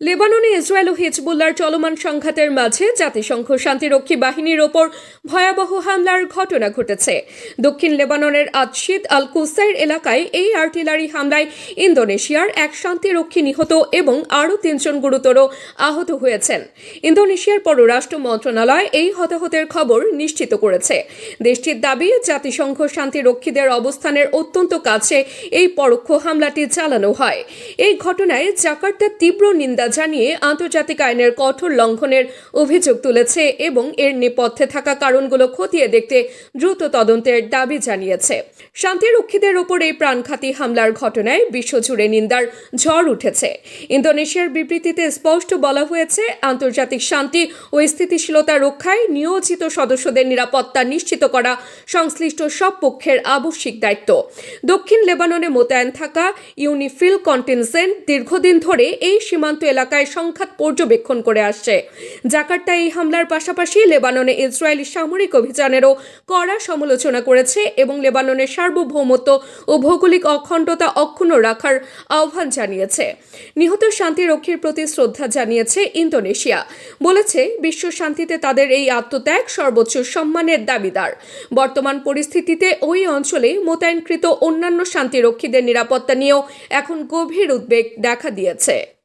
লেবাননে ইসরায়েল ও হিজবুল্লাহর চলমান সংঘাতের মাঝে জাতিসংঘ শান্তিরক্ষী বাহিনীর ওপর ভয়াবহ হামলার ঘটনা ঘটেছে। দক্ষিণ লেবাননের আতশিদ আল কুসাইর এলাকায় এই আর্টিলারি হামলায় ইন্দোনেশিয়ার এক শান্তিরক্ষী নিহত এবং আরও 3 জন গুরুতর আহত হয়েছেন। ইন্দোনেশিয়ার পররাষ্ট্র মন্ত্রণালয় এই হতাহতের খবর নিশ্চিত করেছে। দেশটির দাবি, জাতিসংঘ শান্তিরক্ষীদের অবস্থানের অত্যন্ত কাছে এই পরোক্ষ হামলাটি চালানো হয়। এই ঘটনায় জাকার্তা তীব্র নিন্দা জানিয়ে আন্তর্জাতিক আইনের কঠোর লঙ্ঘনের অভিযোগ তুলেছে এবং এর নেপথ্যে থাকা কারণগুলো খতিয়ে দেখতে দ্রুত তদন্তের দাবি জানিয়েছে। শান্তিরক্ষীদের ওপর এই প্রাণঘাতী হামলার ঘটনায় বিশ্বজুড়ে নিন্দার ঝড় উঠেছে। ইন্দোনেশিয়ার বিবৃতিতে স্পষ্ট বলা হয়েছে, আন্তর্জাতিক শান্তি ও স্থিতিশীলতা রক্ষায় নিয়োজিত সদস্যদের নিরাপত্তা নিশ্চিত করা সংশ্লিষ্ট সব পক্ষের আবশ্যিক দায়িত্ব। দক্ষিণ লেবাননে মোতায়েন থাকা ইউনিফিল কন্টিনজেন্ট দীর্ঘদিন ধরে এই সীমান্ত এলাকায় সংঘাত পর্যবেক্ষণ করে আসছে। জাকার্তা এই হামলার পাশাপাশি লেবাননে ইসরায়েলি সামরিক অভিযানেরও কড়া সমালোচনা করেছে এবং লেবাননের সার্বভৌমত্ব ও ভৌগোলিক অখণ্ডতা অক্ষুণ্ণ রাখার আহ্বান জানিয়েছে। নিহত শান্তিরক্ষীর প্রতি শ্রদ্ধা জানিয়েছে ইন্দোনেশিয়া। বলেছে, বিশ্ব শান্তিতে তাদের এই আত্মত্যাগ সর্বোচ্চ সম্মানের দাবিদার। বর্তমান পরিস্থিতিতে ওই অঞ্চলে মোতায়েনকৃত অন্যান্য শান্তিরক্ষীদের নিরাপত্তা নিয়েও এখন গভীর উদ্বেগ দেখা দিয়েছে।